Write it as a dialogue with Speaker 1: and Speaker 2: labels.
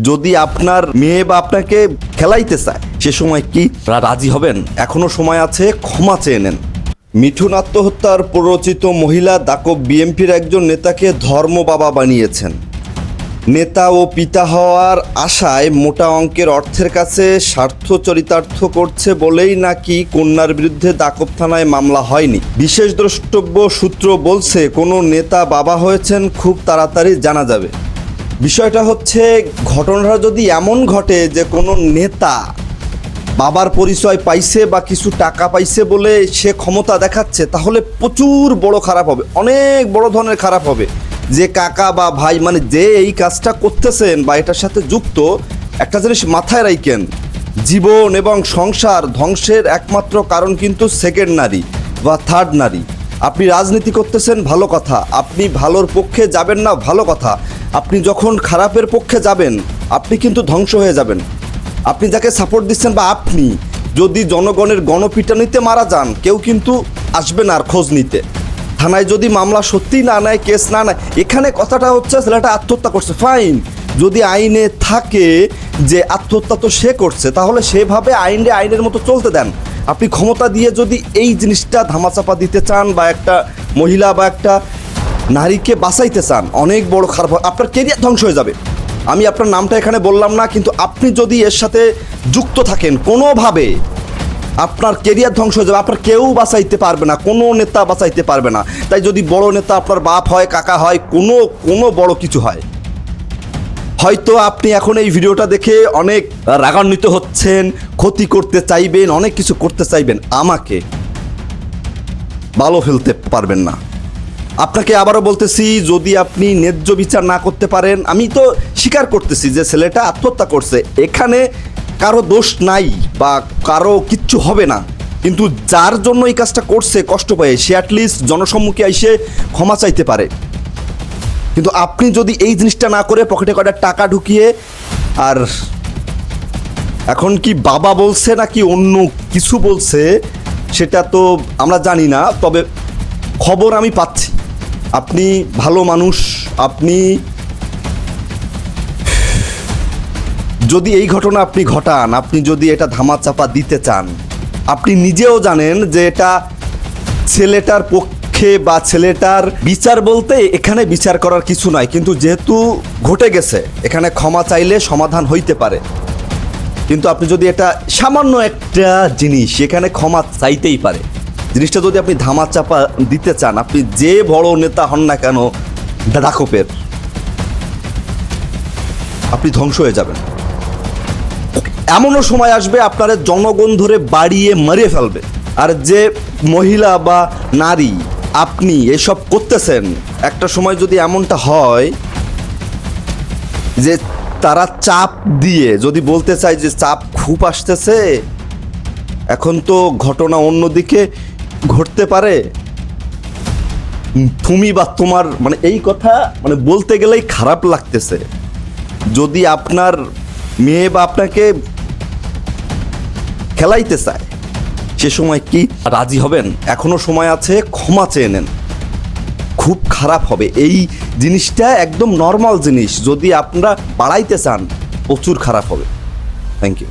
Speaker 1: যদি আপনার মেয়ে বা আপনাকে খেলাইতে চায় সে সময় কি রাজি হবেন? এখনো সময় আছে, ক্ষমা চেয়ে নেন। মিঠুন আত্মহত্যার প্ররোচিত মহিলা দাকব বিএনপির একজন নেতাকে ধর্ম বাবা বানিয়েছেন। নেতা ও পিতা হওয়ার আশায় মোটা অঙ্কের অর্থের কাছে স্বার্থ চরিতার্থ করছে বলেই নাকি কন্যার বিরুদ্ধে দাকব থানায় মামলা হয়নি। বিশেষ দ্রষ্টব্য সূত্র বলছে কোনো নেতা বাবা হয়েছেন খুব তাড়াতাড়ি জানা যাবে। বিষয়টা হচ্ছে, ঘটনাটা যদি এমন ঘটে যে কোনো নেতা বাবার পরিচয় পাইছে বা কিছু টাকা পাইছে বলে সে ক্ষমতা দেখাচ্ছে, তাহলে প্রচুর বড় খারাপ হবে, অনেক বড় ধরনের খারাপ হবে। যে কাকা বা ভাই মানে যে এই কাজটা করতেছেন বা এটার সাথে যুক্ত, একটা জিনিস মাথায় রাখেন, জীবন এবং সংসার ধ্বংসের একমাত্র কারণ কিন্তু সেকেন্ড নারী বা থার্ড নারী। আপনি রাজনীতি করতেছেন, ভালো কথা, আপনি ভালোর পক্ষে যাবেন না, ভালো কথা, আপনি যখন খারাপের পক্ষে যাবেন আপনি কিন্তু ধ্বংস হয়ে যাবেন। আপনি যাকে সাপোর্ট দিচ্ছেন বা আপনি যদি জনগণের গণপিটানিতে মারা যান, কেউ কিন্তু আসবে না আর খোঁজ নিতে। থানায় যদি মামলা সত্যি না নেয়, কেস না নেয়, এখানে কথাটা হচ্ছে ছেলেটা আত্মহত্যা করছে, ফাইন। যদি আইনে থাকে যে আত্মহত্যা তো সে করছে, তাহলে সেভাবে আইনের মতো চলতে দেন। আপনি ক্ষমতা দিয়ে যদি এই জিনিসটা ধামাচাপা দিতে চান বা একটা মহিলা বা একটা নারীকে বাঁচাইতে চান, অনেক বড় খারাপ, আপনার কেরিয়ার ধ্বংস হয়ে যাবে। আমি আপনার নামটা এখানে বললাম না, কিন্তু আপনি যদি এর সাথে যুক্ত থাকেন কোনোভাবে, আপনার কেরিয়ার ধ্বংস হয়ে যাবে। আপনার কেউ বাঁচাইতে পারবে না, কোনো নেতা বাঁচাইতে পারবে না। তাই যদি বড় নেতা আপনার বাপ হয়, কাকা হয়, কোনো বড় কিছু হয়, হয়তো আপনি এখন এই ভিডিওটা দেখে অনেক রাগান্বিত হচ্ছেন, ক্ষতি করতে চাইবেন, অনেক কিছু করতে চাইবেন, আমাকে ভালো ফেলতে পারবেন না। আপনাকে আবারও বলতেছি, যদি আপনি ন্যায্য বিচার না করতে পারেন, আমি তো স্বীকার করতেছি যে ছেলেটা আত্মহত্যা করছে, এখানে কারো দোষ নাই বা কারো কিচ্ছু হবে না, কিন্তু যার জন্য এই কাজটা করছে কষ্ট পায়, সে অ্যাটলিস্ট জনসম্মুখে এসে ক্ষমা চাইতে পারে। কিন্তু আপনি যদি এই জিনিসটা না করে পকেটে কয়টা টাকা ঢুকিয়ে, আর এখন কি বাবা বলছে নাকি অন্য কিছু বলছে সেটা তো আমরা জানি না, তবে খবর আমি পাচ্ছি আপনি ভালো মানুষ। আপনি যদি এই ঘটনা আপনি ঘটান, আপনি যদি এটা ধামাচাপা দিতে চান, আপনি নিজেও জানেন যে এটা ছেলেটার পক্ষে বা ছেলেটার বিচার বলতে এখানে বিচার করার কিছু নাই, কিন্তু যেহেতু ঘটে গেছে এখানে ক্ষমা চাইলে সমাধান হইতে পারে। কিন্তু আপনি যদি এটা সামান্য একটা জিনিস, এখানে ক্ষমা চাইতেই পারে, জিনিসটা যদি আপনি ধামাচাপা দিতে চান, আপনি যে বড় নেতা হন না কেন দাকপের, আপনি ধ্বংস হয়ে যাবেন। এমনও সময় আসবে আপনারা জনগণ ধরে বাড়িয়ে মেরে ফেলবে। আর যে মহিলা বা নারী আপনি এসব করতেছেন, একটা সময় যদি এমনটা হয় যে তারা চাপ দিয়ে যদি বলতে চায় যে চাপ খুব আসতেছে, এখন তো ঘটনা অন্যদিকে ঘটতে পারে, তুমি বা তোমার মানে এই কথা মানে বলতে গেলেই খারাপ লাগতেছে। যদি আপনার মেয়ে বা আপনাকে খেলাইতে চায় সে সময় কি রাজি হবেন? এখনো সময় আছে, ক্ষমা চেয়ে নেন। খুব খারাপ হবে এই জিনিসটা, একদম নর্মাল জিনিস, যদি আপনারা বাড়াইতে চান প্রচুর খারাপ হবে। Thank you.